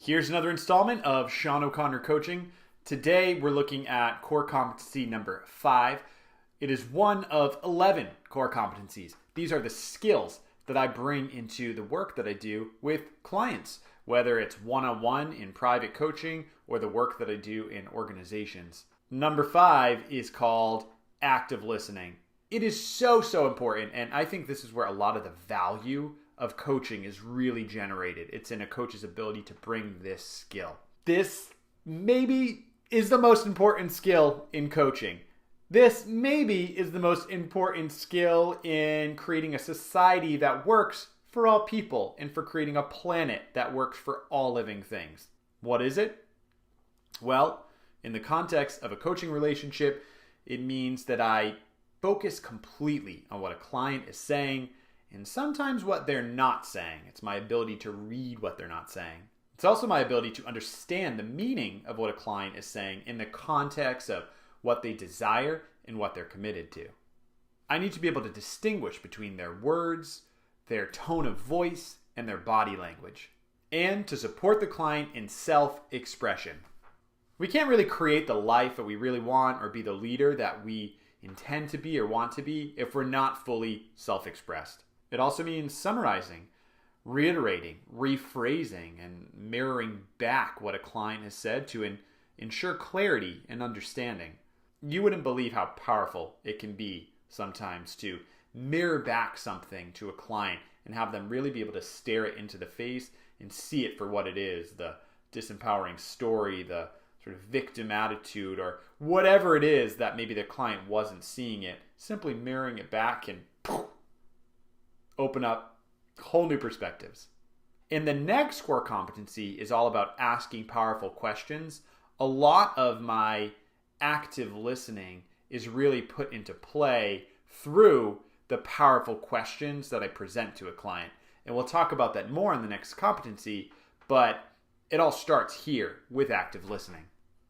Here's another installment of Sean O'Connor Coaching. Today we're looking at core competency number 5. It is one of 11 core competencies. These are the skills that I bring into the work that I do with clients, whether it's one-on-one in private coaching or the work that I do in organizations. Number 5 is called active listening. It is so important, and I think this is where a lot of the value of coaching is really generated. It's in a coach's ability to bring this skill. This maybe is the most important skill in coaching. This maybe is the most important skill in creating a society that works for all people and for creating a planet that works for all living things. What is it? Well, in the context of a coaching relationship, it means that I focus completely on what a client is saying and sometimes what they're not saying. It's my ability to read what they're not saying. It's also my ability to understand the meaning of what a client is saying in the context of what they desire and what they're committed to. I need to be able to distinguish between their words, their tone of voice, and their body language, and to support the client in self-expression. We can't really create the life that we really want or be the leader that we intend to be or want to be if we're not fully self-expressed. It also means summarizing, reiterating, rephrasing, and mirroring back what a client has said to ensure clarity and understanding. You wouldn't believe how powerful it can be sometimes to mirror back something to a client and have them really be able to stare it into the face and see it for what it is, the disempowering story, the sort of victim attitude, or whatever it is that maybe the client wasn't seeing it. Simply mirroring it back can open up whole new perspectives. And the next core competency is all about asking powerful questions. A lot of my active listening is really put into play through the powerful questions that I present to a client. And we'll talk about that more in the next competency, but it all starts here with active listening.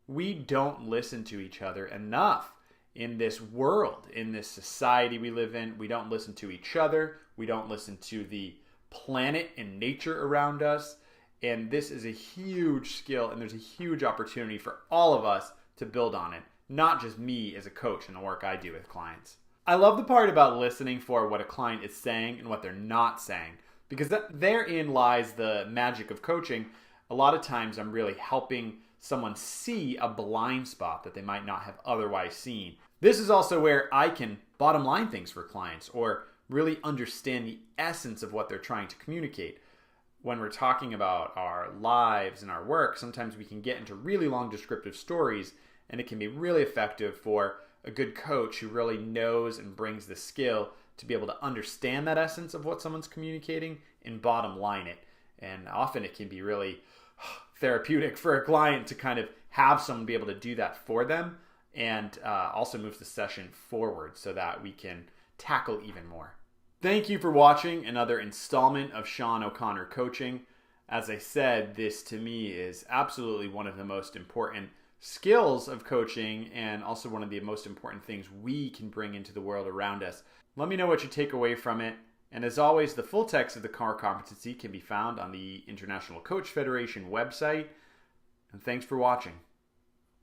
We don't listen to each other enough in this world, in this society we live in. We don't listen to each other. We don't listen to the planet and nature around us. And this is a huge skill, and there's a huge opportunity for all of us to build on it, not just me as a coach and the work I do with clients. I love the part about listening for what a client is saying and what they're not saying, because therein lies the magic of coaching. A lot of times I'm really helping someone see a blind spot that they might not have otherwise seen. This is also where I can bottom line things for clients or really understand the essence of what they're trying to communicate. When we're talking about our lives and our work, sometimes we can get into really long descriptive stories, and it can be really effective for a good coach who really knows and brings the skill to be able to understand that essence of what someone's communicating and bottom line it. And often it can be really therapeutic for a client to kind of have someone be able to do that for them, and also moves the session forward so that we can tackle even more. Thank you for watching another installment of Sean O'Connor Coaching. As I said, this to me is absolutely one of the most important skills of coaching, and also one of the most important things we can bring into the world around us. Let me know what you take away from it. And as always, the full text of the core competency can be found on the International Coach Federation website. And thanks for watching.